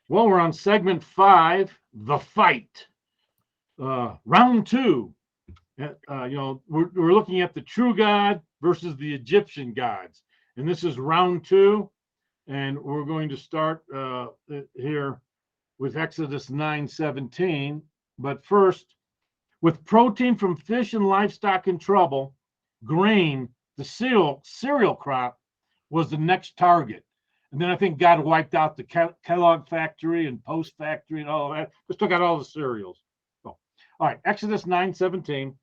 Well, we're on segment 5, the fight. Round 2. We're looking at the true God versus the Egyptian gods. And this is round 2. And we're going to start here with Exodus 9:17. But first, with protein from fish and livestock in trouble, grain, the cereal crop, was the next target. And then I think God wiped out the Kellogg factory and Post factory and all of that. Just took out all the cereals. So, all right, Exodus 9:17.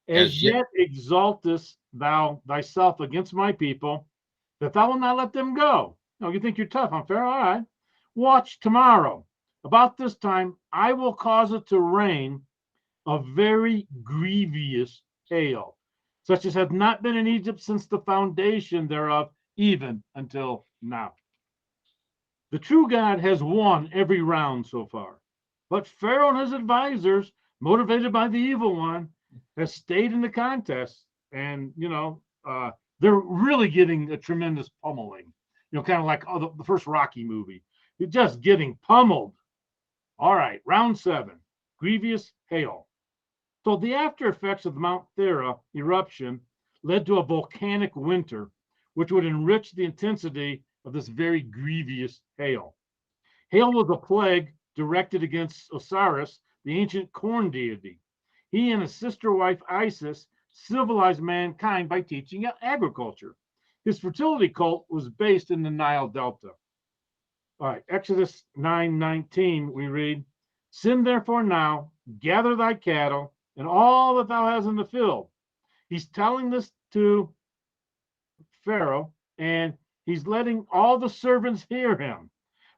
As As yet, yet exaltest thou thyself against my people, that thou wilt not let them go. No, you think you're tough, huh, Pharaoh? All right. Watch tomorrow. About this time, I will cause it to rain a very grievous hail, such as hath not been in Egypt since the foundation thereof, even until now. The true God has won every round so far, but Pharaoh and his advisors, motivated by the evil one, has stayed in the contest, and they're really getting a tremendous pummeling. Kind of like the first Rocky movie. You're just getting pummeled. All right, round 7, grievous hail. So the after effects of the Mount Thera eruption led to a volcanic winter, which would enrich the intensity of this very grievous hail. Hail was a plague directed against Osiris, the ancient corn deity. He and his sister wife Isis civilized mankind by teaching agriculture. His fertility cult was based in the Nile Delta. All right, Exodus 9:19, we read, Sin therefore now, gather thy cattle and all that thou hast in the field. He's telling this to Pharaoh, and he's letting all the servants hear him.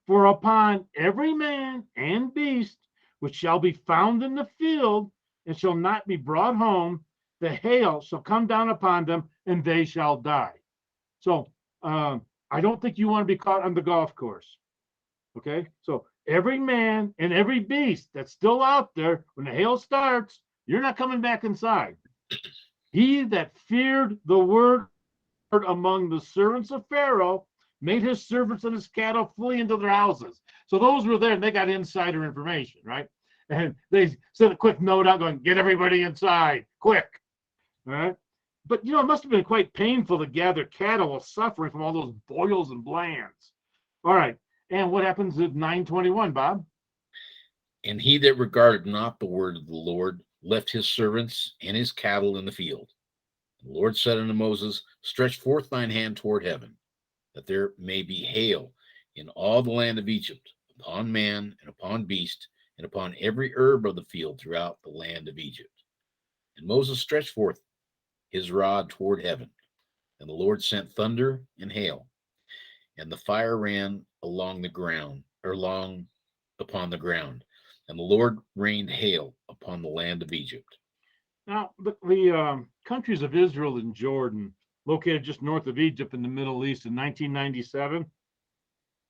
For upon every man and beast which shall be found in the field and shall not be brought home, the hail shall come down upon them, and they shall die. So I don't think you want to be caught on the golf course. Okay, so every man and every beast that's still out there, when the hail starts, you're not coming back inside. He that feared the word among the servants of Pharaoh made his servants and his cattle flee into their houses. So those were there and they got insider information, right? And they sent a quick note out going, get everybody inside, quick. All right. But it must have been quite painful to gather cattle while suffering from all those boils and blands. All right. And what happens at 9:21, Bob? and he that regarded not the word of the Lord left his servants and his cattle in the field. The Lord said unto Moses, Stretch forth thine hand toward heaven, that there may be hail in all the land of Egypt, upon man and upon beast, and upon every herb of the field throughout the land of Egypt. And Moses stretched forth his rod toward heaven, and the Lord sent thunder and hail, and the fire ran along the ground, or along upon the ground, and the Lord rained hail upon the land of Egypt. Now, the countries of Israel and Jordan, located just north of Egypt in the Middle East in 1997,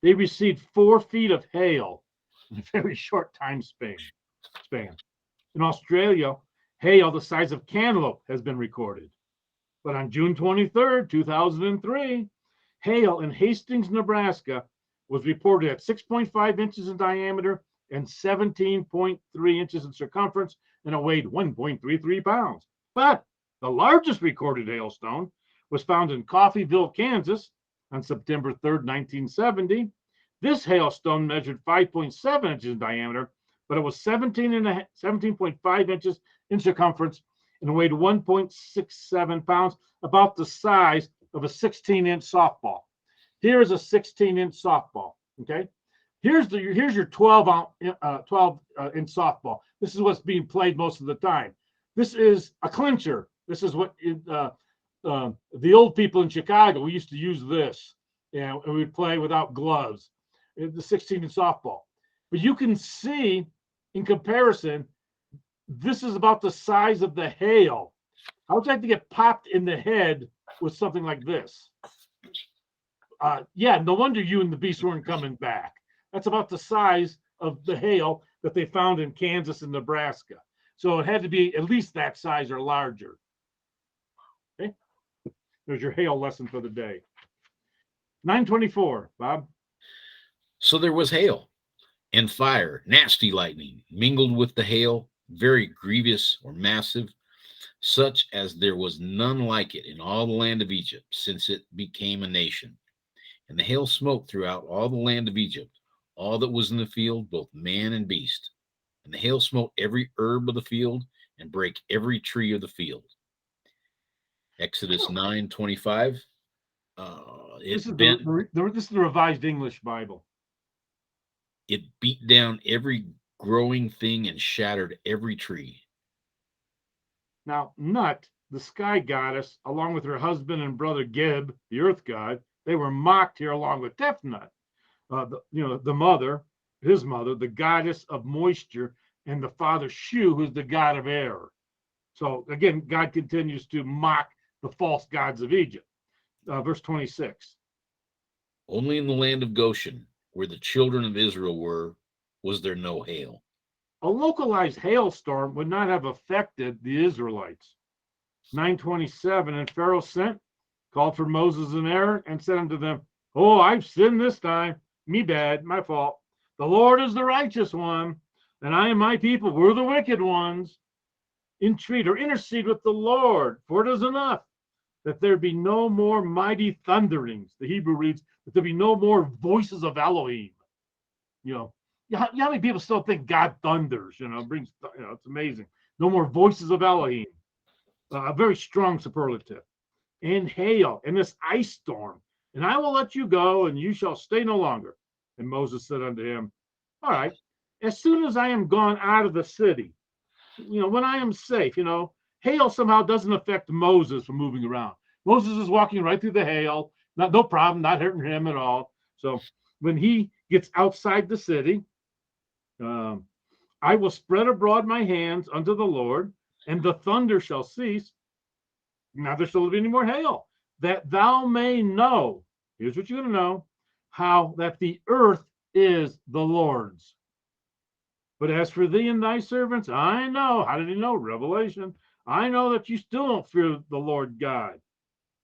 they received 4 feet of hail in a very short time span. In Australia, hail the size of cantaloupe has been recorded. But on June 23rd, 2003, hail in Hastings, Nebraska was reported at 6.5 inches in diameter and 17.3 inches in circumference, and it weighed 1.33 pounds. But the largest recorded hailstone was found in Coffeyville, Kansas on September 3rd, 1970. This hailstone measured 5.7 inches in diameter, but it was 17.5 inches in circumference and weighed 1.67 pounds, about the size of a 16-inch softball. Here is a 16-inch softball. Okay, here's your 12-inch softball. This is what's being played most of the time. This is a clincher. This is what the old people in Chicago, we used to use this, and we would play without gloves. The 16-inch softball. But you can see, in comparison, this is about the size of the hail. How would you like to get popped in the head with something like this? Yeah, no wonder you and the beast weren't coming back. That's about the size of the hail that they found in Kansas and Nebraska. So it had to be at least that size or larger. Okay, there's your hail lesson for the day. 9:24, Bob. So there was hail, And fire, nasty lightning, mingled with the hail, very grievous or massive, such as there was none like it in all the land of Egypt, since it became a nation. And the hail smote throughout all the land of Egypt, all that was in the field, both man and beast. And the hail smote every herb of the field, and brake every tree of the field. Exodus 9:25. This It is bent, this is the Revised English Bible. it beat down every growing thing and shattered every tree. Now, Nut, the sky goddess, along with her husband and brother Geb, the earth god, they were mocked here along with Tefnut, the mother, his mother, the goddess of moisture, and the father Shu, who's the god of air. So again, God continues to mock the false gods of Egypt. Verse 26. Only in the land of Goshen, where the children of Israel were, was there no hail. A localized hailstorm would not have affected the Israelites. 9:27, and Pharaoh sent, called for Moses and Aaron, and said unto them, "Oh, I've sinned this time. Me bad, my fault. The Lord is the righteous one, and I and my people were the wicked ones. Entreat or intercede with the Lord, for it is enough that there be no more mighty thunderings." The Hebrew reads that there be no more voices of Elohim. You know, how many people still think God thunders? Brings, it's amazing. No more voices of Elohim. A very strong superlative. And hail, and this ice storm, and I will let you go, and you shall stay no longer. And Moses said unto him, all right, as soon as I am gone out of the city, when I am safe, hail somehow doesn't affect Moses from moving around. Moses is walking right through the hail, no problem, not hurting him at all. So when he gets outside the city, I will spread abroad my hands unto the Lord, and the thunder shall cease. Now there shall be any more hail, that thou may know. Here's what you're going to know: how that the earth is the Lord's. But as for thee and thy servants, I know. How did he know? Revelation. I know that you still don't fear the Lord God.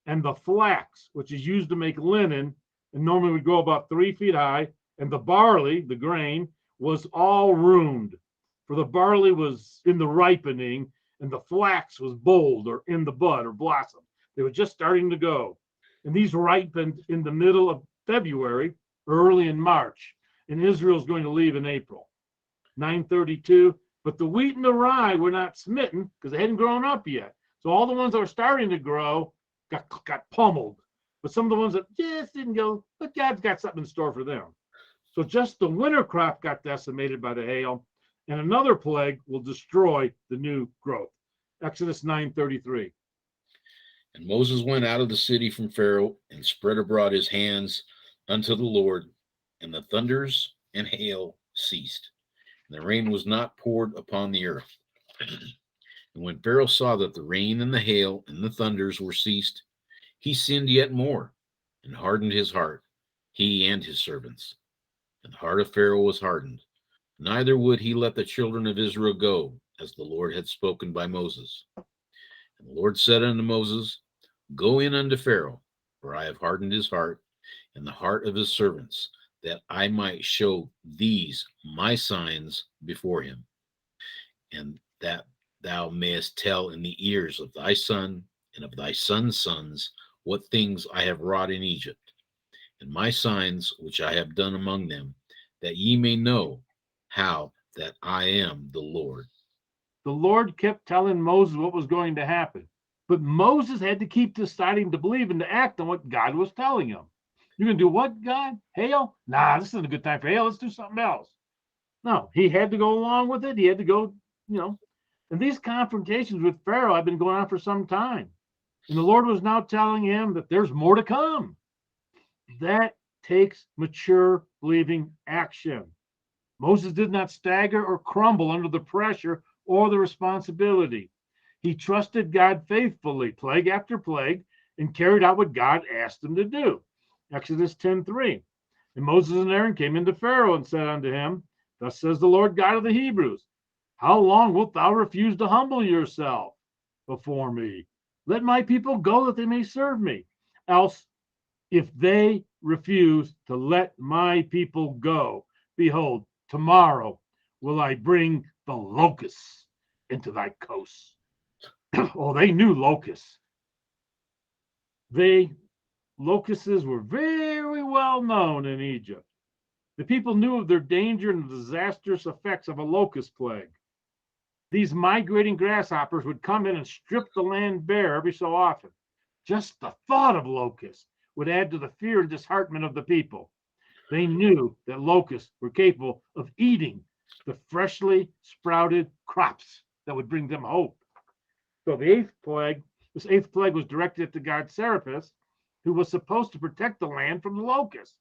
And the flax, which is used to make linen, and normally would grow about 3 feet high, and the barley, the grain, was all ruined. For the barley was in the ripening, and the flax was bold or in the bud or blossom. They were just starting to go. And these ripened in the middle of February, early in March. And Israel's going to leave in April. 9:32. But the wheat and the rye were not smitten because they hadn't grown up yet. So all the ones that were starting to grow got pummeled. But some of the ones that just didn't go, but God's got something in store for them. So just the winter crop got decimated by the hail, and another plague will destroy the new growth. Exodus 9:33. And Moses went out of the city from Pharaoh and spread abroad his hands unto the Lord, and the thunders and hail ceased, and the rain was not poured upon the earth. And when Pharaoh saw that the rain and the hail and the thunders were ceased, he sinned yet more, and hardened his heart, he and his servants. And the heart of Pharaoh was hardened, neither would he let the children of Israel go, as the Lord had spoken by Moses. And the Lord said unto Moses, Go in unto Pharaoh, for I have hardened his heart, and the heart of his servants, that I might show these my signs before him, and that thou mayest tell in the ears of thy son and of thy son's sons what things I have wrought in Egypt, and my signs which I have done among them, that ye may know how that I am the Lord. The Lord kept telling Moses what was going to happen, but Moses had to keep deciding to believe and to act on what God was telling him. You're going to do what, God? Hail? Nah, this isn't a good time for hail. Let's do something else. No, he had to go along with it. He had to go, And these confrontations with Pharaoh have been going on for some time. And the Lord was now telling him that there's more to come. That takes mature believing action. Moses did not stagger or crumble under the pressure or the responsibility. He trusted God faithfully, plague after plague, and carried out what God asked him to do. Exodus 10:3. And Moses and Aaron came into Pharaoh and said unto him, Thus says the Lord God of the Hebrews, How long wilt thou refuse to humble yourself before me? Let my people go that they may serve me. Else, if they refuse to let my people go, behold, tomorrow will I bring the locusts into thy coasts. Oh, they knew locusts. Locusts were very well known in Egypt. The people knew of their danger and the disastrous effects of a locust plague. These migrating grasshoppers would come in and strip the land bare every so often. Just the thought of locusts would add to the fear and disheartenment of the people. They knew that locusts were capable of eating the freshly sprouted crops that would bring them hope. So this eighth plague was directed at the god Serapis, who was supposed to protect the land from the locusts.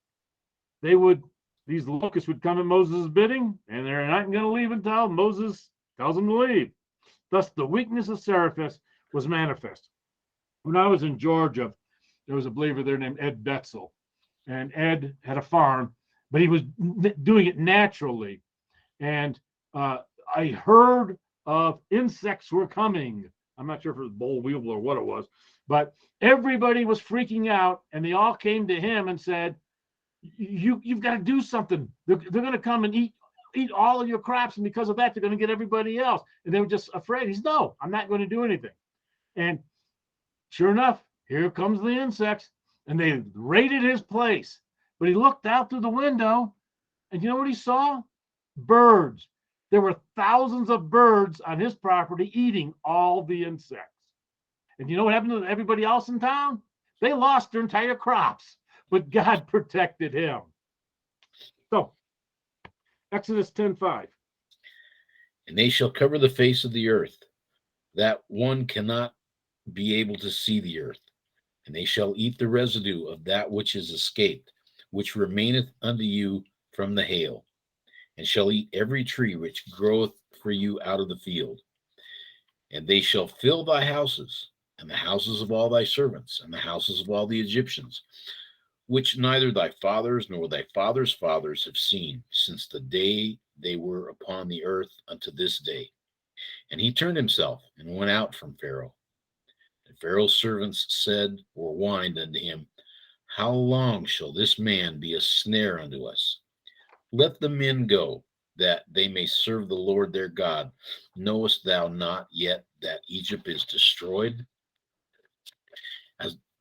These locusts would come at Moses' bidding, and they're not going to leave until Moses tells them to leave. Thus, the weakness of Serapis was manifest. When I was in Georgia, there was a believer there named Ed Betzel, and Ed had a farm, but he was doing it naturally. And I heard of insects were coming. I'm not sure if it was boll weevil or what it was, but everybody was freaking out, and they all came to him and said, you've got to do something. They're going to come and eat all of your crops, and because of that, they're going to get everybody else. And they were just afraid. He said, no, I'm not going to do anything. And sure enough, here comes the insects, and they raided his place. But he looked out through the window, and you know what he saw? Birds. There were thousands of birds on his property eating all the insects. And you know what happened to everybody else in town? They lost their entire crops, but God protected him. So, Exodus 10:5. And they shall cover the face of the earth, that one cannot be able to see the earth. And they shall eat the residue of that which is escaped, which remaineth unto you from the hail, and shall eat every tree which groweth for you out of the field. And they shall fill thy houses, and the houses of all thy servants, and the houses of all the Egyptians, which neither thy fathers nor thy fathers' fathers have seen, since the day they were upon the earth unto this day. And he turned himself and went out from Pharaoh. And Pharaoh's servants said or whined unto him, how long shall this man be a snare unto us? Let the men go, that they may serve the Lord their God. Knowest thou not yet that Egypt is destroyed?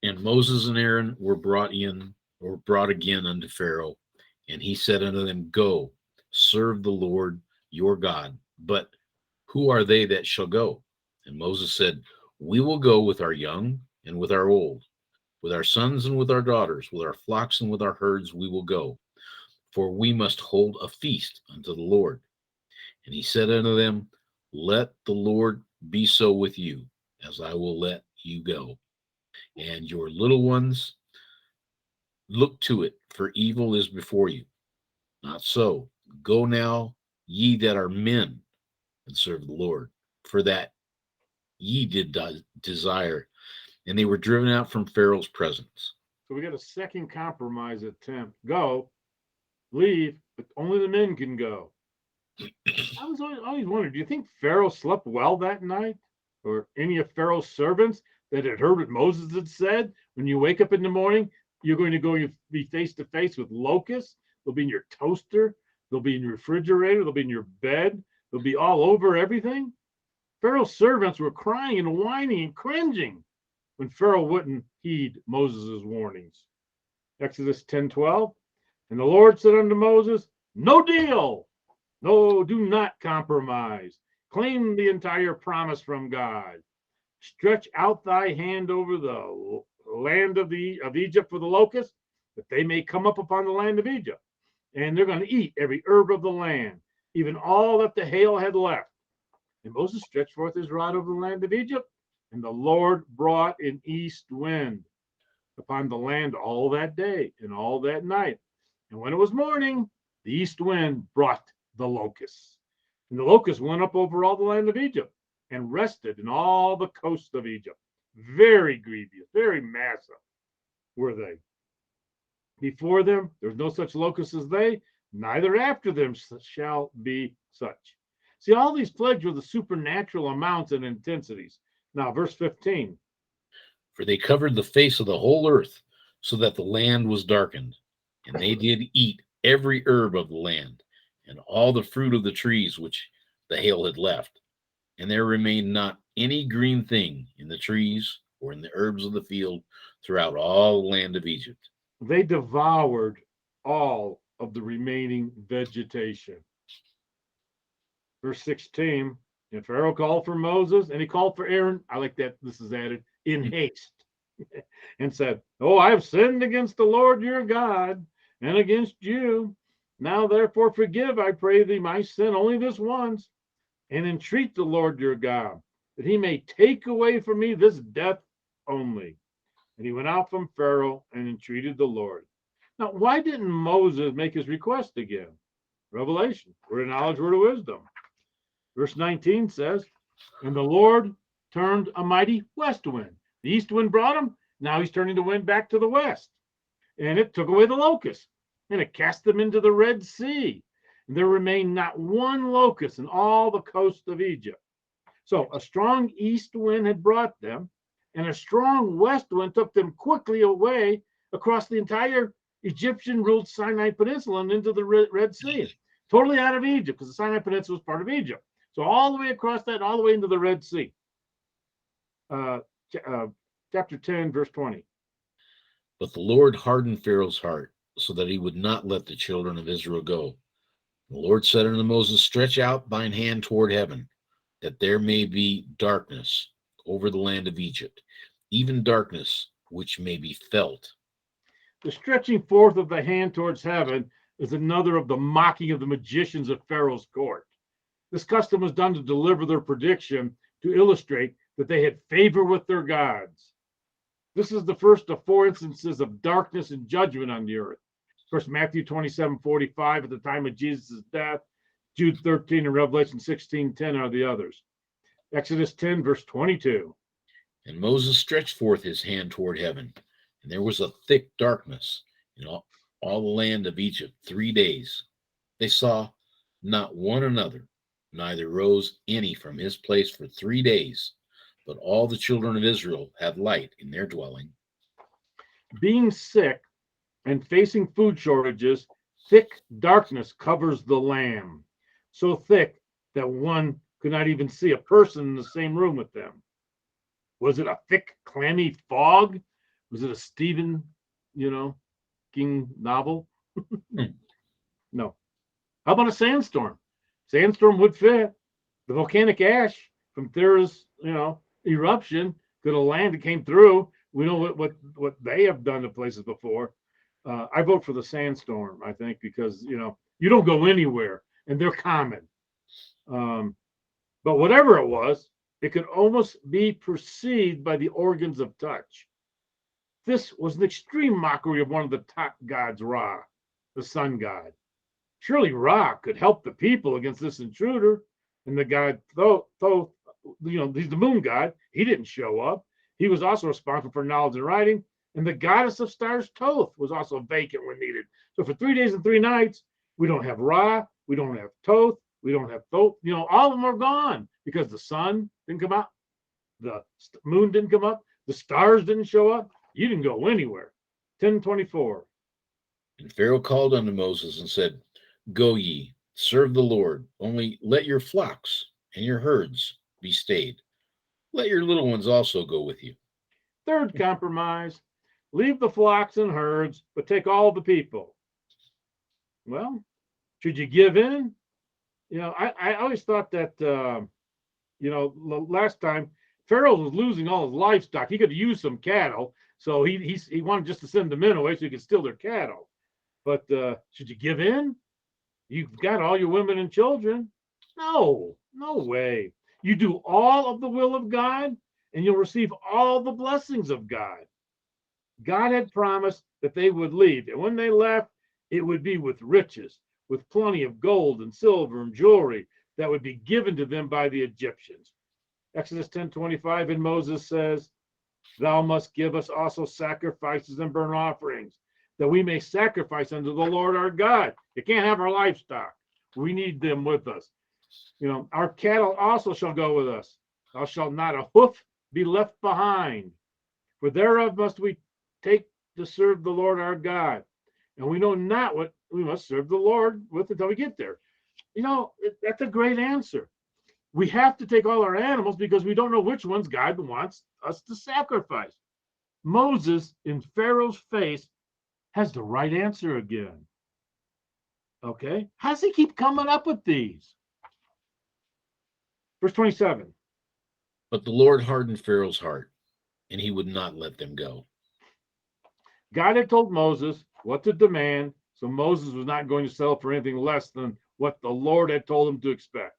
And Moses and Aaron were brought again unto Pharaoh, and he said unto them, go, serve the Lord your God. But who are they that shall go? And Moses said, we will go with our young and with our old, with our sons and with our daughters, with our flocks and with our herds we will go, for we must hold a feast unto the Lord. And he said unto them, let the Lord be so with you, as I will let you go. And your little ones, look to it, for evil is before you. Not so. Go now, ye that are men, and serve the Lord, for that ye did desire. And they were driven out from Pharaoh's presence. So we got a second compromise attempt. Go, leave, but only the men can go. I was always wondering, do you think Pharaoh slept well that night? Or any of Pharaoh's servants that had heard what Moses had said? When you wake up in the morning, you're going to be face to face with locusts. They'll be in your toaster. They'll be in your refrigerator. They'll be in your bed. They'll be all over everything. Pharaoh's servants were crying and whining and cringing when Pharaoh wouldn't heed Moses' warnings. Exodus 10:12. And the Lord said unto Moses, no deal. No, do not compromise. Claim the entire promise from God. Stretch out thy hand over the land of Egypt for the locusts, that they may come up upon the land of Egypt. And they're going to eat every herb of the land, even all that the hail had left. And Moses stretched forth his rod over the land of Egypt, and the Lord brought an east wind upon the land all that day and all that night. And when it was morning, the east wind brought the locusts. And the locusts went up over all the land of Egypt and rested in all the coasts of Egypt. Very grievous, very massive were they. Before them, there was no such locusts as they, neither after them shall be such. See, all these plagues were the supernatural amounts and intensities. Now, verse 15. For they covered the face of the whole earth, so that the land was darkened. And they did eat every herb of the land, and all the fruit of the trees which the hail had left. And there remained not any green thing in the trees or in the herbs of the field throughout all the land of Egypt. They devoured all of the remaining vegetation. Verse 16, and Pharaoh called for Moses, and he called for Aaron. I like that this is added in haste, and said, "Oh, I have sinned against the Lord your God and against you. Now therefore forgive, I pray thee, my sin only this once, and entreat the Lord your God, that he may take away from me this death only." And he went out from Pharaoh and entreated the Lord. Now, why didn't Moses make his request again? Revelation, word of knowledge, word of wisdom. Verse 19 says, and the Lord turned a mighty west wind. The east wind brought him. Now he's turning the wind back to the west. And it took away the locusts, and it cast them into the Red Sea. And there remained not one locust in all the coast of Egypt. So a strong east wind had brought them, and a strong west wind took them quickly away across the entire Egyptian-ruled Sinai Peninsula and into the Red Sea. Totally out of Egypt, because the Sinai Peninsula was part of Egypt. So all the way across that, all the way into the Red Sea. Chapter 10, verse 20. But the Lord hardened Pharaoh's heart, so that he would not let the children of Israel go. The Lord said unto Moses, stretch out thine hand toward heaven, that there may be darkness over the land of Egypt, even darkness which may be felt. The stretching forth of the hand towards heaven is another of the mocking of the magicians of Pharaoh's court. This custom was done to deliver their prediction to illustrate that they had favor with their gods. This is the first of 4 instances of darkness and judgment on the earth. Of course, Matthew 27:45 at the time of Jesus' death, Jude 13 and Revelation 16:10 are the others. Exodus 10, verse 22. And Moses stretched forth his hand toward heaven, and there was a thick darkness in all the land of Egypt 3 days. They saw not one another, neither rose any from his place for 3 days. But all the children of Israel had light in their dwelling. Being sick and facing food shortages, thick darkness covers the land, so thick that one could not even see a person in the same room with them. Was it a thick, clammy fog? Was it a Stephen, King novel? No. How about a sandstorm? Sandstorm would fit. The volcanic ash from Thera's, eruption could have landed, came through. We know what they have done to places before. I vote for the sandstorm, I think, because you don't go anywhere and they're common. But whatever it was, it could almost be perceived by the organs of touch. This was an extreme mockery of one of the top gods, Ra, the sun god. Surely Ra could help the people against this intruder. And the god Thoth, he's the moon god. He didn't show up. He was also responsible for knowledge and writing. And the goddess of stars, Thoth, was also vacant when needed. So for 3 days and 3 nights, we don't have Ra, we don't have Thoth, we don't have Thoth. All of them are gone because the sun didn't come out, the moon didn't come up, the stars didn't show up. You didn't go anywhere. 10:24. And Pharaoh called unto Moses and said, go ye, serve the Lord, only let your flocks and your herds be stayed. Let your little ones also go with you. Third compromise, leave the flocks and herds, but take all the people. Well, should you give in? I always thought that, last time Pharaoh was losing all his livestock. He could have used some cattle, so he wanted just to send the men away so he could steal their cattle. But should you give in? You've got all your women and children. No way. You do all of the will of God, and you'll receive all the blessings of God. God had promised that they would leave, and when they left, it would be with riches, with plenty of gold and silver and jewelry that would be given to them by the Egyptians. Exodus 10:25, and Moses says, thou must give us also sacrifices and burnt offerings, that we may sacrifice unto the Lord our God. You can't have our livestock. We need them with us. Our cattle also shall go with us. Thou shalt not a hoof be left behind. For thereof must we take to serve the Lord our God. And we know not what we must serve the Lord with until we get there. That's a great answer. We have to take all our animals because we don't know which ones God wants us to sacrifice. Moses, in Pharaoh's face, has the right answer again. Okay? How does he keep coming up with these? Verse 27. But the Lord hardened Pharaoh's heart, and he would not let them go. God had told Moses what to demand, so Moses was not going to settle for anything less than what the Lord had told him to expect.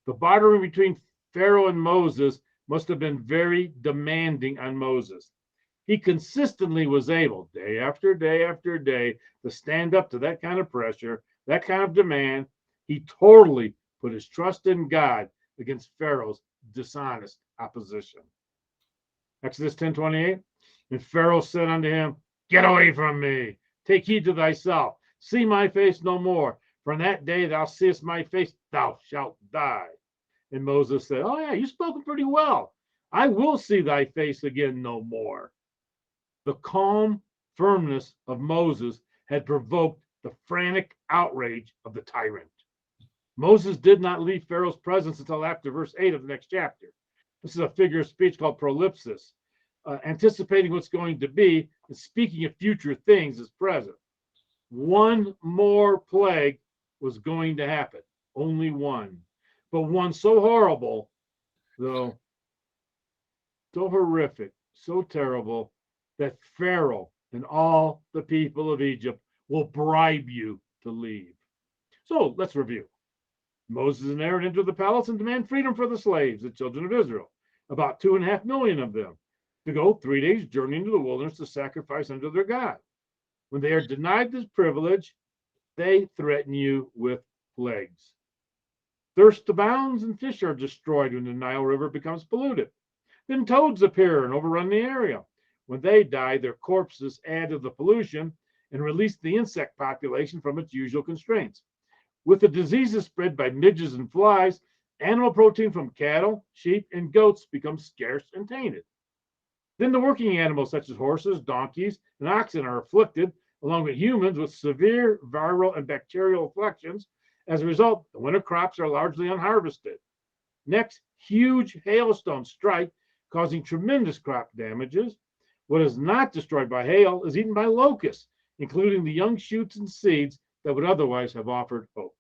The bartering between Pharaoh and Moses must have been very demanding on Moses. He consistently was able, day after day after day, to stand up to that kind of pressure, that kind of demand. He totally put his trust in God against Pharaoh's dishonest opposition. Exodus 10:28. And Pharaoh said unto him, Get away from me. Take heed to thyself. See my face no more. For in that day thou seest my face, thou shalt die. And Moses said, Oh, yeah, you've spoken pretty well. I will see thy face again no more. The calm firmness of Moses had provoked the frantic outrage of the tyrant. Moses did not leave Pharaoh's presence until after verse 8 of the next chapter. This is a figure of speech called prolepsis, anticipating what's going to be and speaking of future things as present. One more plague was going to happen, only one, but one so horrible, though, so horrific, so terrible, that Pharaoh and all the people of Egypt will bribe you to leave. So let's review. Moses and Aaron enter the palace and demand freedom for the slaves, the children of Israel, about 2.5 million of them, to go 3 days' journey into the wilderness to sacrifice unto their God. When they are denied this privilege, they threaten you with plagues. Thirst abounds and fish are destroyed when the Nile River becomes polluted. Then toads appear and overrun the area. When they die, their corpses add to the pollution and release the insect population from its usual constraints. With the diseases spread by midges and flies, animal protein from cattle, sheep, and goats becomes scarce and tainted. Then the working animals, such as horses, donkeys, and oxen, are afflicted, along with humans, with severe viral and bacterial afflictions. As a result, the winter crops are largely unharvested. Next, huge hailstones strike, causing tremendous crop damages. What is not destroyed by hail is eaten by locusts, including the young shoots and seeds that would otherwise have offered hope.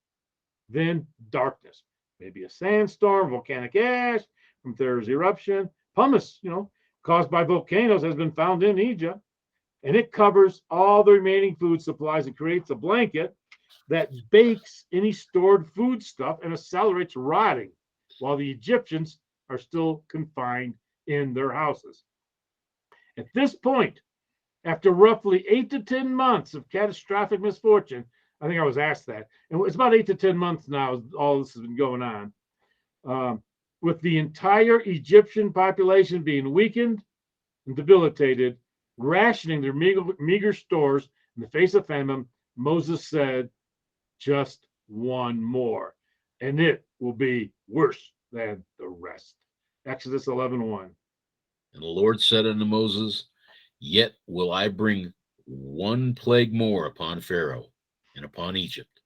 Then darkness, maybe a sandstorm, volcanic ash from Thera's eruption, pumice, caused by volcanoes, has been found in Egypt, and it covers all the remaining food supplies and creates a blanket that bakes any stored food stuff and accelerates rotting, while the Egyptians are still confined in their houses. At this point, after roughly 8 to 10 months of catastrophic misfortune, I think I was asked that, and it's about 8 to 10 months now, all this has been going on, with the entire Egyptian population being weakened and debilitated, rationing their meager stores in the face of famine, Moses said, just one more, and it will be worse than the rest. Exodus 11:1. And the Lord said unto Moses, Yet will I bring one plague more upon Pharaoh and upon Egypt.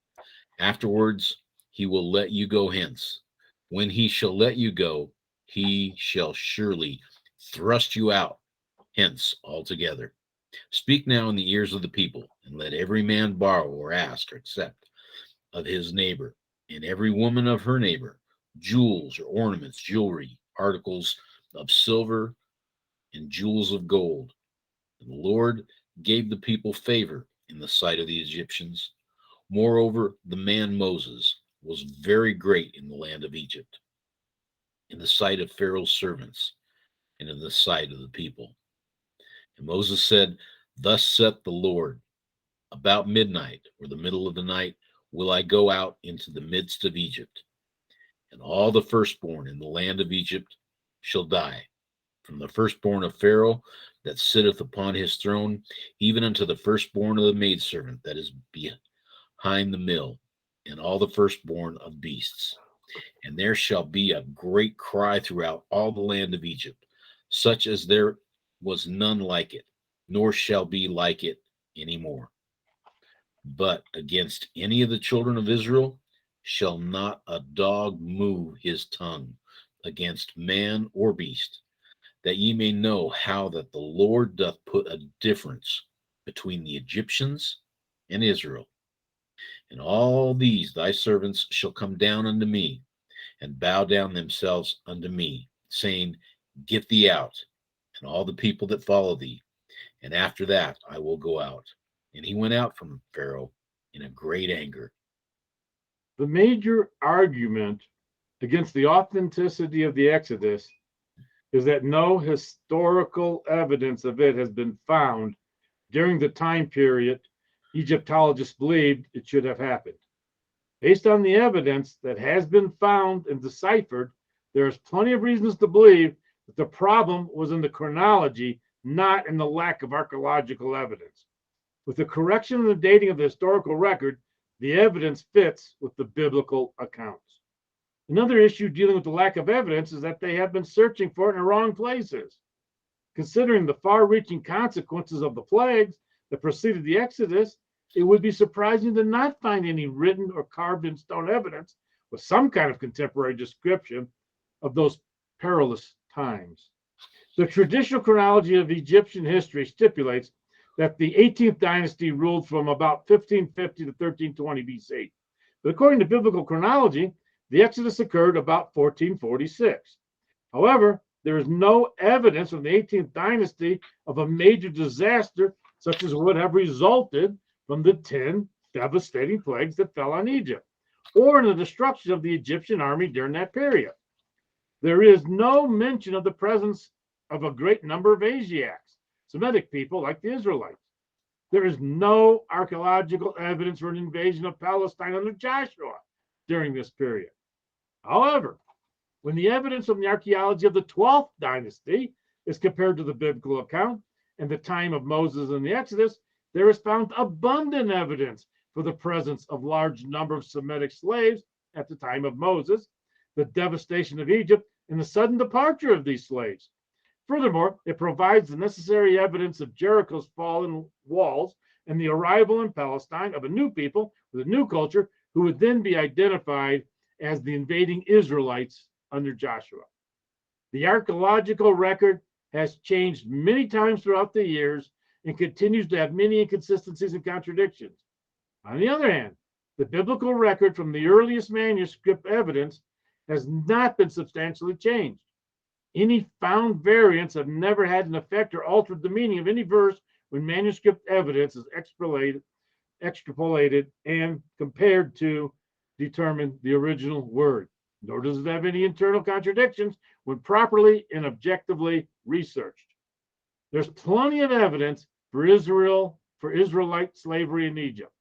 Afterwards he will let you go hence. When he shall let you go, he shall surely thrust you out hence altogether. Speak now in the ears of the people, and let every man borrow or ask or accept of his neighbor, and every woman of her neighbor, jewels or ornaments, jewelry, articles of silver, and jewels of gold. And the Lord gave the people favor in the sight of the Egyptians. Moreover, the man Moses was very great in the land of Egypt, in the sight of Pharaoh's servants, and in the sight of the people. And Moses said, Thus saith the Lord, about midnight, or the middle of the night, will I go out into the midst of Egypt, and all the firstborn in the land of Egypt shall die, from the firstborn of Pharaoh that sitteth upon his throne, even unto the firstborn of the maidservant that is behind the mill, and all the firstborn of beasts. And there shall be a great cry throughout all the land of Egypt, such as there was none like it, nor shall be like it any more. But against any of the children of Israel shall not a dog move his tongue against man or beast, that ye may know how that the Lord doth put a difference between the Egyptians and Israel. And all these thy servants shall come down unto me, and bow down themselves unto me, saying, Get thee out, and all the people that follow thee, and after that I will go out. And he went out from Pharaoh in a great anger. The major argument against the authenticity of the Exodus is that no historical evidence of it has been found during the time period Egyptologists believed it should have happened. Based on the evidence that has been found and deciphered, there is plenty of reasons to believe that the problem was in the chronology, not in the lack of archaeological evidence. With the correction and the dating of the historical record, the evidence fits with the biblical accounts. Another issue dealing with the lack of evidence is that they have been searching for it in the wrong places. Considering the far-reaching consequences of the plagues that preceded the Exodus, it would be surprising to not find any written or carved in stone evidence with some kind of contemporary description of those perilous times. The traditional chronology of Egyptian history stipulates that the 18th dynasty ruled from about 1550 to 1320 BC. But according to biblical chronology, the Exodus occurred about 1446. However, there is no evidence from the 18th dynasty of a major disaster such as would have resulted from the 10 devastating plagues that fell on Egypt, or in the destruction of the Egyptian army during that period. There is no mention of the presence of a great number of Asiatics, Semitic people like the Israelites. There is no archaeological evidence for an invasion of Palestine under Joshua during this period. However, when the evidence from the archaeology of the 12th dynasty is compared to the biblical account and the time of Moses and the Exodus, there is found abundant evidence for the presence of large number of Semitic slaves at the time of Moses, the devastation of Egypt, and the sudden departure of these slaves. Furthermore, it provides the necessary evidence of Jericho's fallen walls and the arrival in Palestine of a new people with a new culture who would then be identified as the invading Israelites under Joshua. The archaeological record has changed many times throughout the years and continues to have many inconsistencies and contradictions. On the other hand, the biblical record from the earliest manuscript evidence has not been substantially changed. Any found variants have never had an effect or altered the meaning of any verse when manuscript evidence is extrapolated and compared to determine the original word. Nor does it have any internal contradictions when properly and objectively researched. There's plenty of evidence for Israelite slavery in Egypt.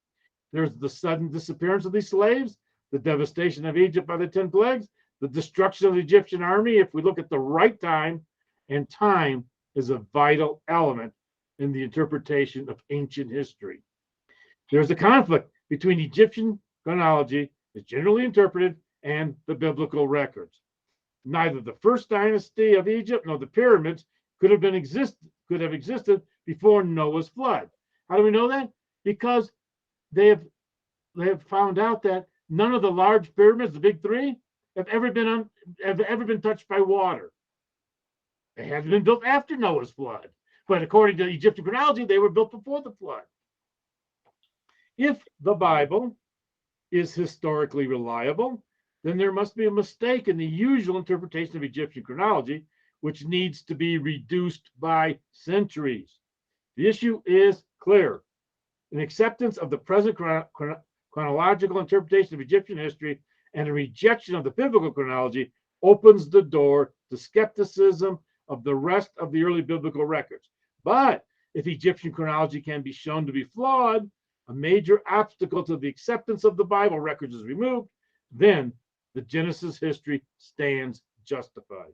There's the sudden disappearance of these slaves, the devastation of Egypt by the 10 plagues, the destruction of the Egyptian army, if we look at the right time, and time is a vital element in the interpretation of ancient history. There's a conflict between Egyptian chronology, as generally interpreted, and the biblical records. Neither the first dynasty of Egypt nor the pyramids could have existed before Noah's flood. How do we know that? Because they have found out that none of the large pyramids, the big three, have ever been touched by water. They haven't been built after Noah's flood, but according to Egyptian chronology, they were built before the flood. If the Bible is historically reliable, then there must be a mistake in the usual interpretation of Egyptian chronology, which needs to be reduced by centuries. The issue is clear. An acceptance of the present chronological interpretation of Egyptian history and a rejection of the biblical chronology opens the door to skepticism of the rest of the early biblical records. But if Egyptian chronology can be shown to be flawed, a major obstacle to the acceptance of the Bible records is removed, then the Genesis history stands justified.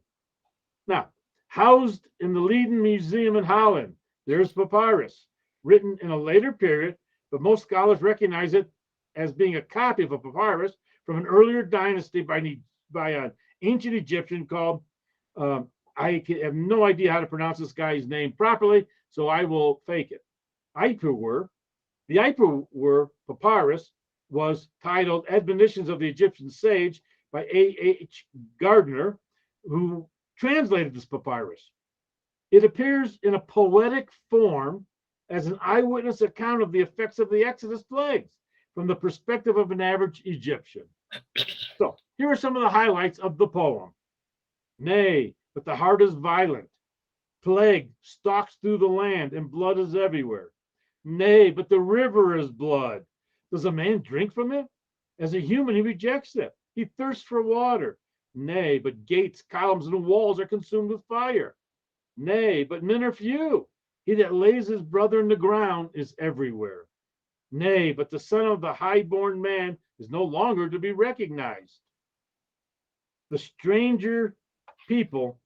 Now, housed in the Leiden Museum in Holland, there's papyrus, written in a later period, but most scholars recognize it as being a copy of a papyrus from an earlier dynasty by an ancient Egyptian called, I have no idea how to pronounce this guy's name properly, so I will fake it. Ipuwer. The Ipuwer papyrus was titled Admonitions of the Egyptian Sage by A.H. Gardner, who translated this papyrus. It appears in a poetic form as an eyewitness account of the effects of the Exodus plagues from the perspective of an average Egyptian. So here are some of the highlights of the poem. Nay, but the heart is violent. Plague stalks through the land, and blood is everywhere. Nay, but the river is blood. Does a man drink from it? As a human, he rejects it. He thirsts for water. Nay, but gates, columns, and walls are consumed with fire. Nay, but men are few. He that lays his brother in the ground is everywhere. Nay, but the son of the high-born man is no longer to be recognized. The stranger people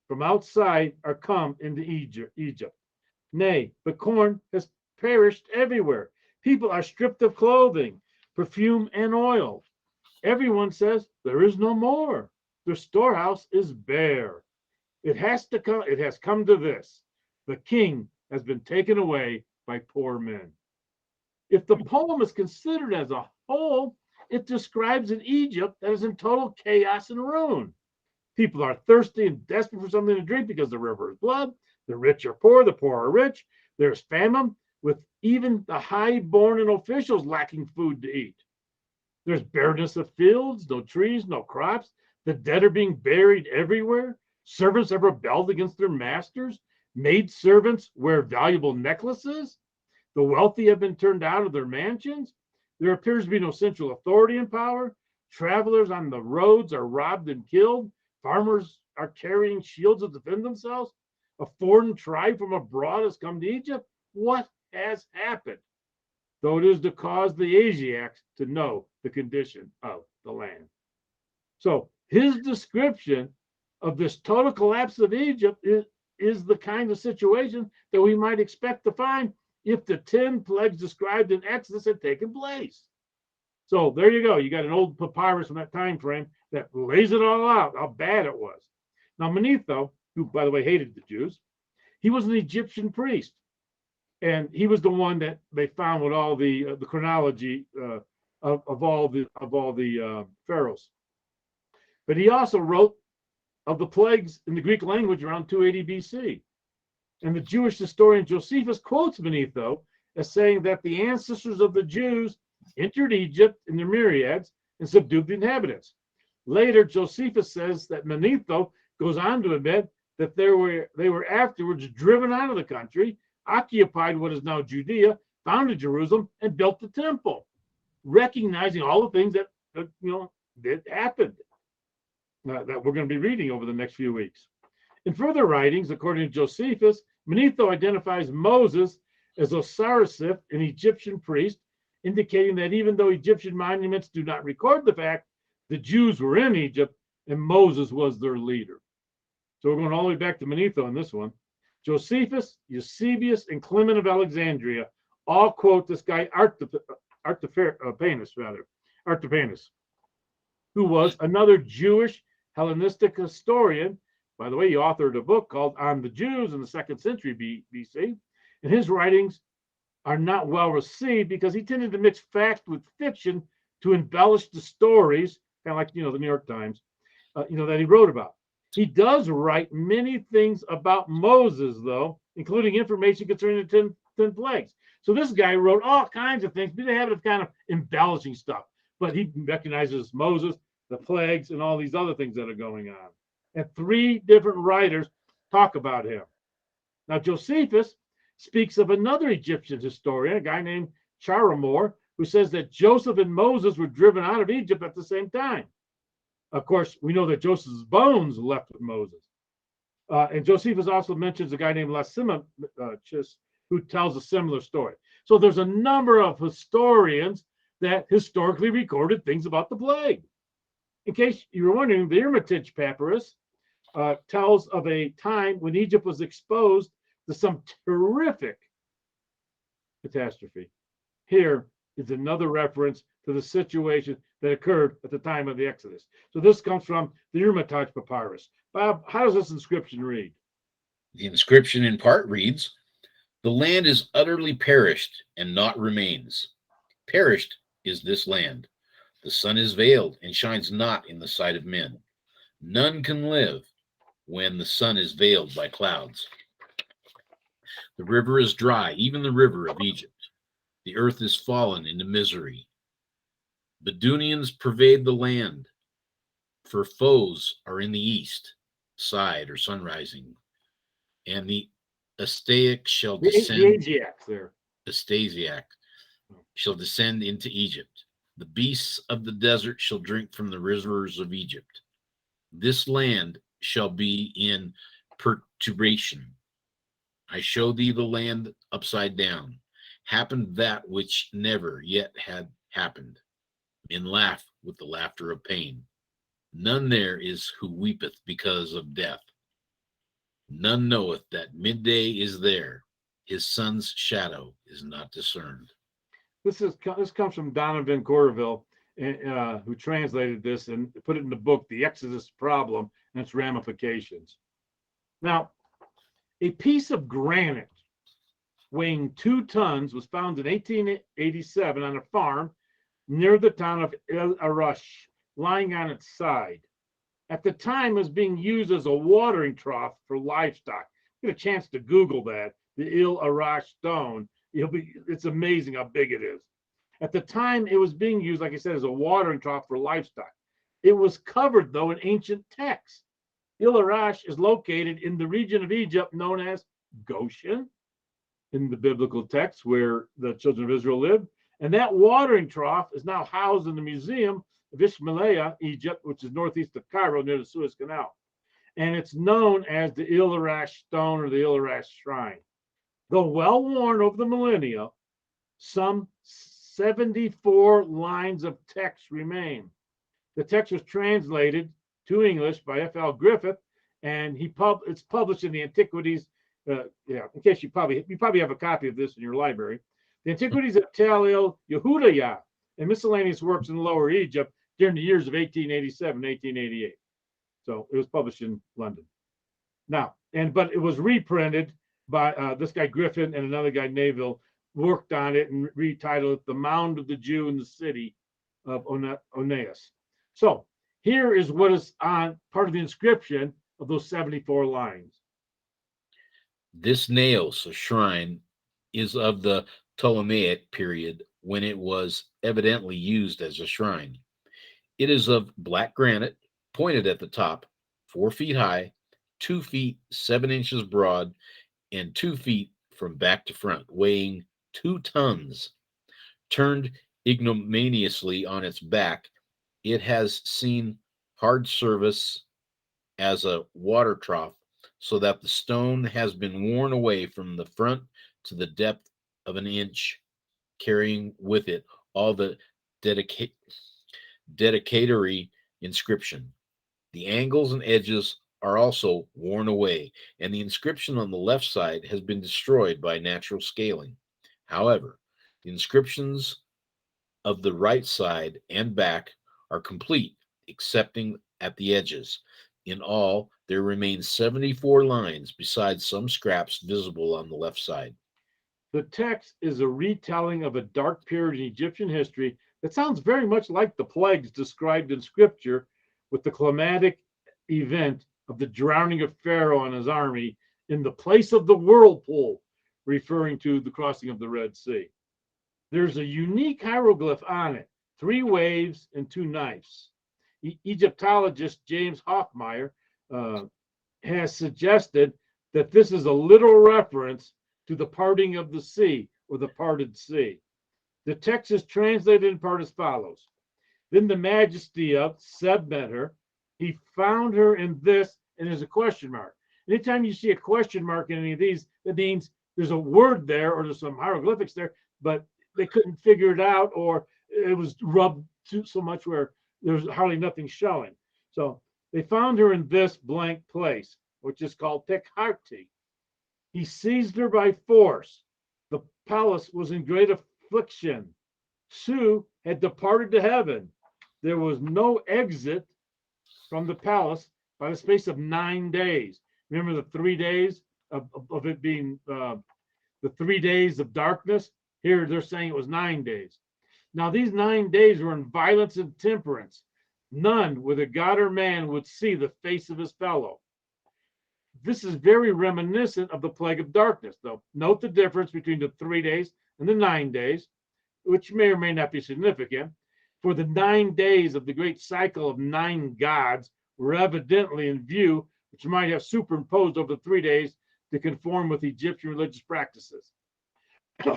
from outside are come into Egypt. Nay, but corn has perished everywhere. People are stripped of clothing, perfume, and oil. Everyone says there is no more. Their storehouse is bare. It has come to this. The king has been taken away by poor men. If the poem is considered as a whole, it describes an Egypt that is in total chaos and ruin. People are thirsty and desperate for something to drink because the river is blood. The rich are poor, the poor are rich. There's famine, with even the high-born and officials lacking food to eat. There's bareness of fields, no trees, no crops. The dead are being buried everywhere. Servants have rebelled against their masters. Maid servants wear valuable necklaces. The wealthy have been turned out of their mansions. There appears to be no central authority in power. Travelers on the roads are robbed and killed. Farmers are carrying shields to defend themselves. A foreign tribe from abroad has come to Egypt. What has happened? Though it is to cause the Asiatics to know the condition of the land. So his description of this total collapse of Egypt is the kind of situation that we might expect to find if the 10 plagues described in Exodus had taken place. So there you go. You got an old papyrus from that time frame that lays it all out, how bad it was. Now, Manetho, who, by the way, hated the Jews, he was an Egyptian priest. And he was the one that they found with all the chronology of all the pharaohs. But he also wrote of the plagues in the Greek language around 280 BC. And the Jewish historian Josephus quotes Manetho as saying that the ancestors of the Jews entered Egypt in their myriads and subdued the inhabitants. Later, Josephus says that Manetho goes on to admit that they were afterwards driven out of the country, occupied what is now Judea, founded Jerusalem, and built the temple, recognizing all the things that happened that we're going to be reading over the next few weeks. In further writings, according to Josephus, Manetho identifies Moses as Osirisif, an Egyptian priest, indicating that even though Egyptian monuments do not record the fact, the Jews were in Egypt and Moses was their leader. So we're going all the way back to Manetho on this one. Josephus, Eusebius, and Clement of Alexandria all quote this guy Artaphernes, who was another Jewish Hellenistic historian. By the way, he authored a book called On the Jews in the 2nd century BC, and his writings are not well received because he tended to mix fact with fiction to embellish the stories, kind of like the New York Times, that he wrote about. He does write many things about Moses, though, including information concerning the 10 plagues. So this guy wrote all kinds of things, but they have it kind of embellishing stuff. But he recognizes Moses, the plagues, and all these other things that are going on. And 3 different writers talk about him. Now, Josephus speaks of another Egyptian historian, a guy named Charamor, who says that Joseph and Moses were driven out of Egypt at the same time. Of course, we know that Joseph's bones left with Moses. And Josephus also mentions a guy named Lysimachus, who tells a similar story. So there's a number of historians that historically recorded things about the plague. In case you were wondering, the Hermitage Papyrus tells of a time when Egypt was exposed to some terrific catastrophe. Here is another reference to the situation that occurred at the time of the Exodus. So this comes from the Hermitage Papyrus. Bob, how does this inscription read? The inscription in part reads, "The land is utterly perished and naught remains. Perished is this land. The sun is veiled and shines not in the sight of men. None can live when the sun is veiled by clouds. The river is dry, even the river of Egypt. The earth is fallen into misery. Bedouinians pervade the land, for foes are in the east side or sun rising, and the Astaic shall The descend. Asiacs there. Astasiac shall descend into Egypt. The beasts of the desert shall drink from the rivers of Egypt. This land shall be in perturbation. I show thee the land upside down. Happened that which never yet had happened. Men laugh with the laughter of pain. None there is who weepeth because of death. None knoweth that midday is there. His son's shadow is not discerned. This comes from Donovan Corderville, who translated this and put it in the book, The Exodus Problem and Its Ramifications. Now, a piece of granite weighing 2 tons was found in 1887 on a farm near the town of El Arash, lying on its side. At the time, it was being used as a watering trough for livestock. Get a chance to Google that, the El Arash stone. It's amazing how big it is. At the time, it was being used, like I said, as a watering trough for livestock. It was covered, though, in ancient texts. El Arash is located in the region of Egypt known as Goshen, in the biblical text where the children of Israel lived. And that watering trough is now housed in the Museum of Ismailia, Egypt, which is northeast of Cairo near the Suez Canal. And it's known as the El Arash stone or the El Arash shrine. Though well worn over the millennia, some 74 lines of text remain. The text was translated to English by F.L. Griffith, and it's published in the Antiquities. In case you probably have a copy of this in your library. The Antiquities of Tel El Yehudaya and miscellaneous works in Lower Egypt during the years of 1887, 1888. So it was published in London. But it was reprinted by this guy Griffin and another guy Neville, worked on it and retitled it The Mound of the Jew in the City of Oneus. So here is what is on part of the inscription of those 74 lines. This naos, a shrine, is of the Ptolemaic period when it was evidently used as a shrine. It is of black granite, pointed at the top, 4 feet high, 2 feet 7 inches broad, and 2 feet from back to front, weighing 2 tons. Turned ignominiously on its back, it has seen hard service as a water trough, so that the stone has been worn away from the front to the depth of an inch, carrying with it all the dedicatory inscription. The angles and edges are also worn away, and the inscription on the left side has been destroyed by natural scaling. However, the inscriptions of the right side and back are complete, excepting at the edges. In all, there remain 74 lines, besides some scraps visible on the left side. The text is a retelling of a dark period in Egyptian history that sounds very much like the plagues described in Scripture, with the climatic event of the drowning of Pharaoh and his army in the place of the whirlpool, referring to the crossing of the Red Sea. There's a unique hieroglyph on it, 3 waves and 2 knives. Egyptologist James Hoffmeyer has suggested that this is a literal reference to the parting of the sea, or the parted sea. The text is translated in part as follows. Then the majesty of Seb met her. He found her in this, and there's a question mark. Anytime you see a question mark in any of these, that means there's a word there or there's some hieroglyphics there, but they couldn't figure it out, or it was rubbed so much where there's hardly nothing showing. So they found her in this blank place, which is called Tekharti. He seized her by force. The palace was in great affliction. Su had departed to heaven. There was no exit from the palace by the space of 9 days. Remember the 3 days of it being the 3 days of darkness? Here they're saying it was 9 days. Now, these 9 days were in violence and temperance. None, whether God or man, would see the face of his fellow. This is very reminiscent of the plague of darkness, though. Note the difference between the 3 days and the 9 days, which may or may not be significant. For the 9 days of the great cycle of 9 gods were evidently in view, which might have superimposed over the 3 days to conform with Egyptian religious practices.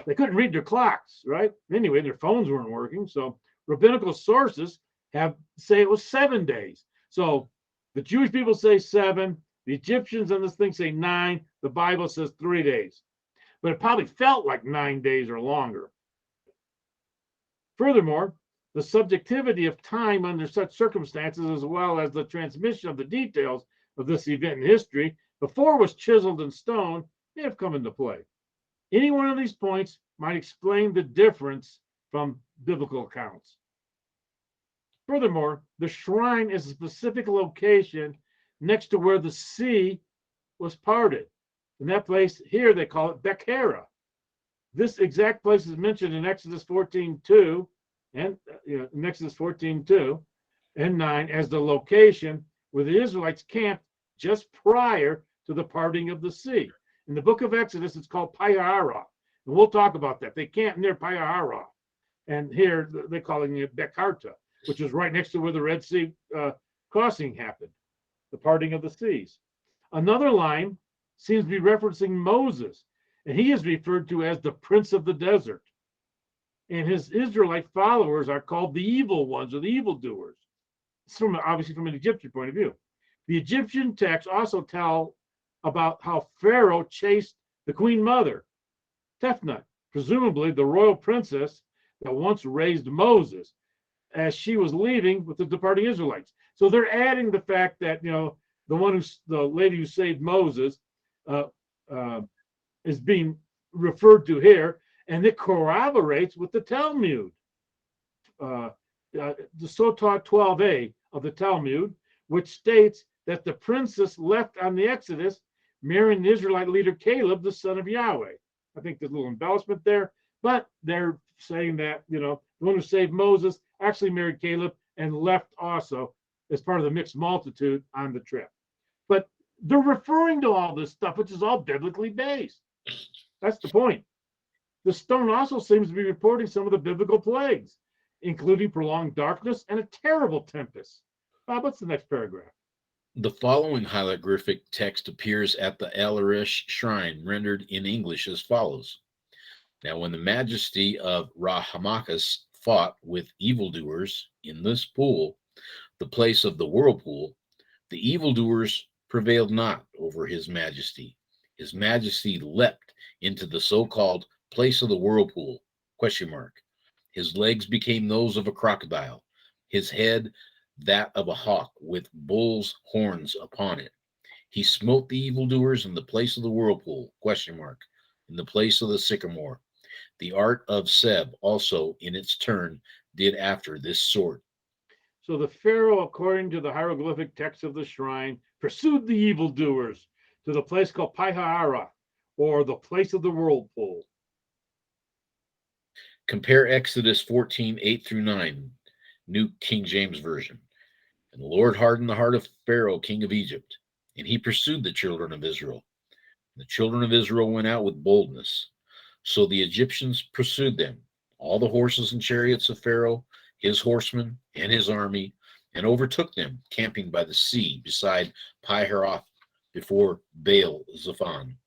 They couldn't read their clocks, right? Anyway, their phones weren't working. So rabbinical sources say it was 7 days. So the Jewish people say 7, the Egyptians on this thing say 9, the Bible says 3 days. But it probably felt like 9 days or longer. Furthermore, the subjectivity of time under such circumstances, as well as the transmission of the details of this event in history before it was chiseled in stone, may have come into play. Any one of these points might explain the difference from biblical accounts. Furthermore, the shrine is a specific location next to where the sea was parted. In that place, here they call it Becherah. This exact place is mentioned in Exodus 14:2 and in Exodus 14:2 and 9 as the location where the Israelites camped just prior to the parting of the sea. In the book of Exodus, it's called Pi-hahiroth, and we'll talk about that. They camped near Pi-hahiroth, and here they're calling it Bekarta, which is right next to where the Red Sea crossing happened, the parting of the seas. Another line seems to be referencing Moses, and he is referred to as the Prince of the Desert. And his Israelite followers are called the evil ones or the evildoers. It's obviously from an Egyptian point of view. The Egyptian texts also tell about how Pharaoh chased the queen mother, Tefnut, presumably the royal princess that once raised Moses, as she was leaving with the departing Israelites. So they're adding the fact that the lady who saved Moses is being referred to here, and it corroborates with the Talmud. The Sotah 12a of the Talmud, which states that the princess left on the Exodus, marrying the Israelite leader Caleb, the son of Yahweh. I think there's a little embellishment there, but they're saying that, the one who saved Moses actually married Caleb and left also as part of the mixed multitude on the trip. But they're referring to all this stuff, which is all biblically based. That's the point. The stone also seems to be reporting some of the biblical plagues, including prolonged darkness and a terrible tempest. Bob, what's the next paragraph? The following hieroglyphic text appears at the El Arish shrine, rendered in English as follows. Now, when the majesty of Rahamachas fought with evildoers in this pool, the place of the whirlpool, the evildoers prevailed not over his majesty. His majesty leapt into the so-called place of the whirlpool, ? His legs became those of a crocodile, his head that of a hawk with bull's horns upon it. He smote the evildoers in the place of the whirlpool, ? In the place of the sycamore. The art of Seb also in its turn did after this sort. So the Pharaoh, according to the hieroglyphic text of the shrine, pursued the evildoers to the place called Pi-hahiroth, or the place of the whirlpool. Compare Exodus 14:8-9, New King James Version. And the Lord hardened the heart of Pharaoh, king of Egypt, and he pursued the children of Israel. The children of Israel went out with boldness. So the Egyptians pursued them, all the horses and chariots of Pharaoh, his horsemen, and his army, and overtook them, camping by the sea beside Pi-hahiroth before Baal Zephon.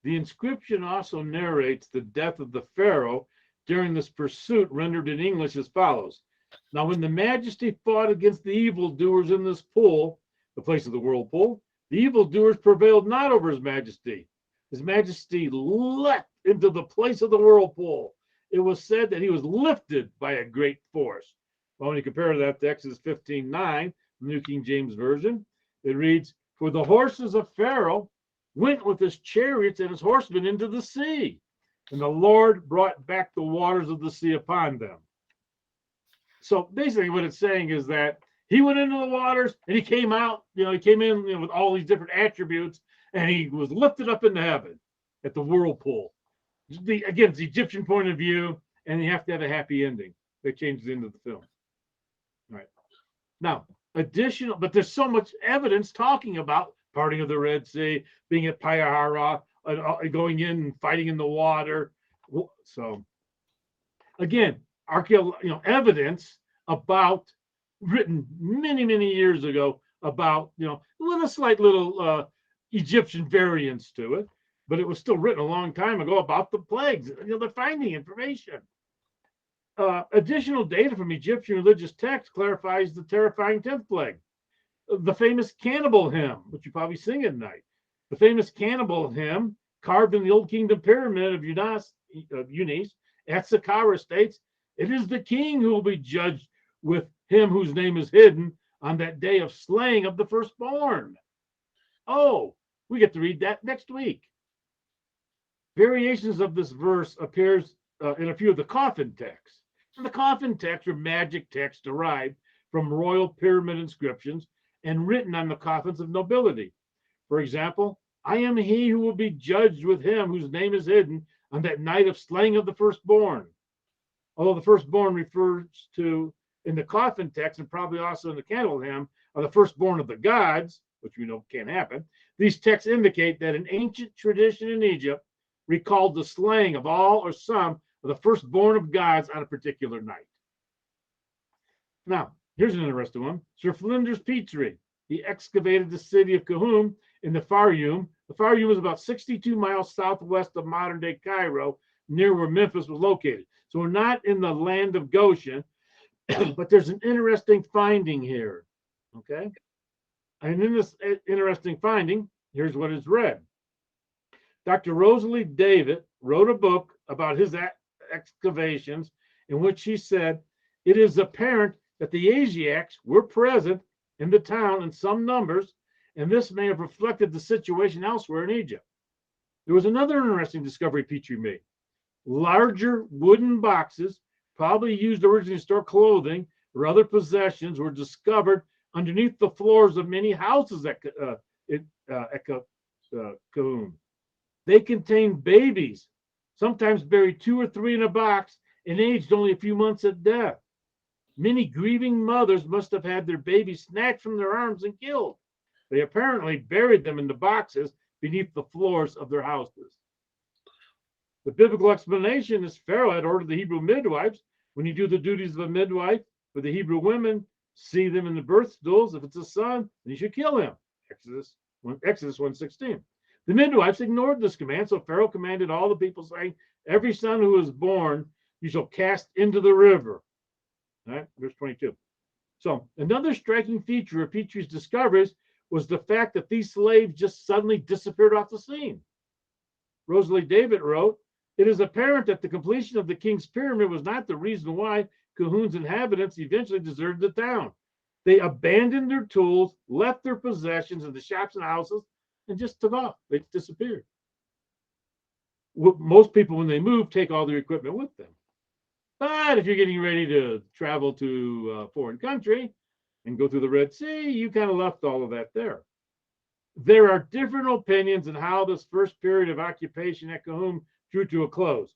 The inscription also narrates the death of the Pharaoh during this pursuit, rendered in English as follows. Now, when the majesty fought against the evildoers in this pool, the place of the whirlpool, the evildoers prevailed not over his majesty. His majesty leapt into the place of the whirlpool. It was said that he was lifted by a great force. Well, when you compare that to Exodus 15:9, the New King James Version, it reads, for the horses of Pharaoh went with his chariots and his horsemen into the sea, and the Lord brought back the waters of the sea upon them. So basically what it's saying is that he went into the waters and he came out, he came in with all these different attributes, and he was lifted up into heaven at the whirlpool. Again, it's the Egyptian point of view, and you have to have a happy ending. They changed the end of the film. All right. Now, but there's so much evidence talking about parting of the Red Sea, being at Pi-hahiroth, going in and fighting in the water. So, again, evidence about written many years ago about with a slight little Egyptian variance to it, but it was still written a long time ago about the plagues. They're finding information. Additional data from Egyptian religious texts clarifies the terrifying 10th plague. The famous cannibal hymn, which you probably sing at night. The famous cannibal hymn, carved in the Old Kingdom pyramid of Unis at Saqqara, states, "It is the king who will be judged with him whose name is hidden on that day of slaying of the firstborn." Oh, we get to read that next week. Variations of this verse appears in a few of the coffin texts. And the coffin texts are magic texts derived from royal pyramid inscriptions and written on the coffins of nobility. For example, "I am he who will be judged with him whose name is hidden on that night of slaying of the firstborn." Although the firstborn refers to, in the coffin text and probably also in the candle hymn, are the firstborn of the gods, which we know can't happen, these texts indicate that an ancient tradition in Egypt recalled the slaying of all or some of the firstborn of gods on a particular night. Now, here's an interesting one. Sir Flinders Petrie, he excavated the city of Kahum in the Fayum. The Fayum is about 62 miles southwest of modern-day Cairo, near where Memphis was located. So we're not in the land of Goshen, but there's an interesting finding here, okay? And in this interesting finding, here's what is read. Dr. Rosalie David wrote a book about his excavations in which he said, "It is apparent that the Asiatics were present in the town in some numbers, and this may have reflected the situation elsewhere in Egypt." There was another interesting discovery Petrie made. Larger wooden boxes, probably used originally to store clothing or other possessions, were discovered underneath the floors of many houses at Kahum. They contained babies, sometimes buried 2 or 3 in a box and aged only a few months at death. Many grieving mothers must have had their babies snatched from their arms and killed. They apparently buried them in the boxes beneath the floors of their houses. The biblical explanation is Pharaoh had ordered the Hebrew midwives, when you do the duties of a midwife for the Hebrew women, see them in the birth stools. If it's a son, then you should kill him. Exodus 1:16. The midwives ignored this command, so Pharaoh commanded all the people, saying, "Every son who is born, you shall cast into the river." All right, verse 22. So another striking feature of Petrie's discoveries was the fact that these slaves just suddenly disappeared off the scene. Rosalie David wrote, "It is apparent that the completion of the king's pyramid was not the reason why Kahun's inhabitants eventually deserted the town. They abandoned their tools, left their possessions in the shops and houses, and just took off. They disappeared. Most people, when they move, take all their equipment with them. But if you're getting ready to travel to a foreign country and go through the Red Sea, you kind of left all of that there." There are different opinions on how this first period of occupation at Kahum drew to a close.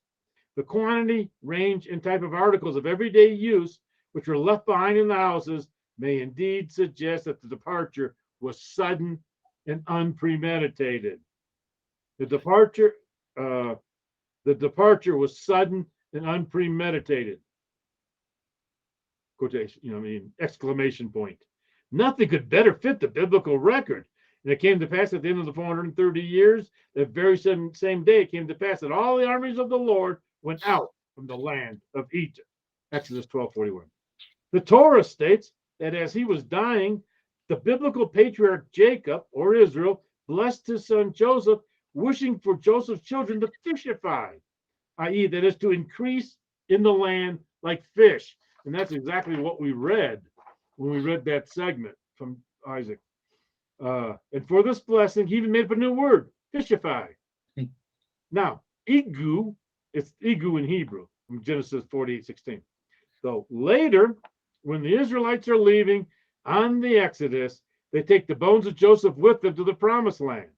The quantity, range, and type of articles of everyday use which were left behind in the houses may indeed suggest that the departure was sudden and unpremeditated. The departure was sudden and unpremeditated. Quotation, exclamation point. Nothing could better fit the biblical record. And it came to pass at the end of the 430 years, that very same day, it came to pass that all the armies of the Lord went out from the land of Egypt. Exodus 12:41. The Torah states that as he was dying, the biblical patriarch Jacob, or Israel, blessed his son Joseph, wishing for Joseph's children to fishify, i.e., that is to increase in the land like fish. And that's exactly what we read when we read that segment from Isaac. And for this blessing, he even made up a new word, fishify. Now, igu, it's igu in Hebrew, from Genesis 48:16. So later, when the Israelites are leaving on the Exodus, they take the bones of Joseph with them to the promised land.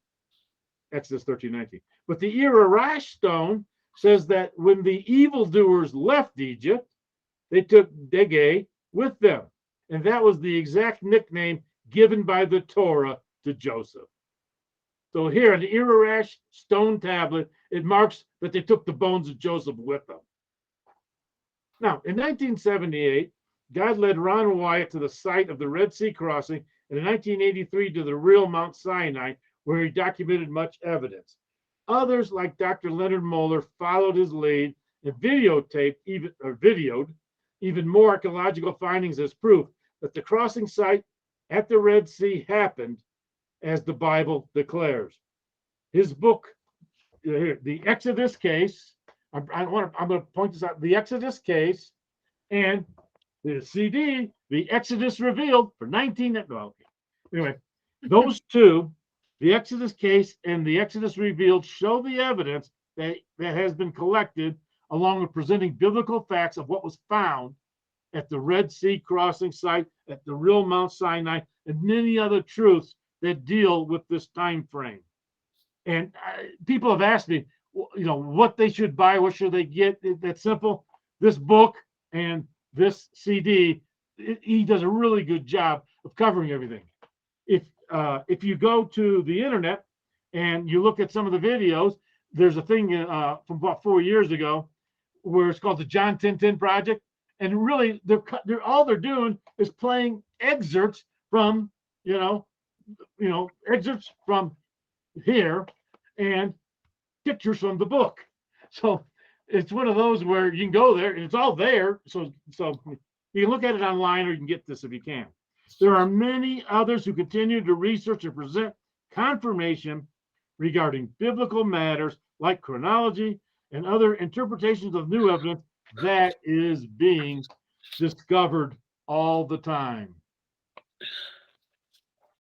Exodus 13:19. But the Irash stone says that when the evildoers left Egypt, they took Degay with them. And that was the exact nickname given by the Torah to Joseph. So here in the Irarash stone tablet, it marks that they took the bones of Joseph with them. Now, in 1978, God led Ron Wyatt to the site of the Red Sea crossing, and in 1983 to the real Mount Sinai, where he documented much evidence. Others, like Dr. Leonard Moeller, followed his lead and videoed even more archaeological findings as proof that the crossing site at the Red Sea happened as the Bible declares. His book, The Exodus Case, I'm going to point this out, The Exodus Case, and the CD, The Exodus Revealed for 19. Well, anyway, those two, The Exodus Case and The Exodus Revealed, show the evidence that has been collected, along with presenting biblical facts of what was found at the Red Sea crossing site, at the real Mount Sinai, and many other truths that deal with this time frame. And people have asked me, what they should buy, what should they get? That's simple. This book and this CD, he does a really good job of covering everything. If you go to the internet and you look at some of the videos, there's a thing from about 4 years ago where it's called the John 10:10 Project, and really they're all they're doing is playing excerpts from excerpts from here and pictures from the book. So it's one of those where you can go there and it's all there. So you can look at it online, or you can get this if you can. There are many others who continue to research and present confirmation regarding biblical matters like chronology and other interpretations of new evidence that is being discovered all the time.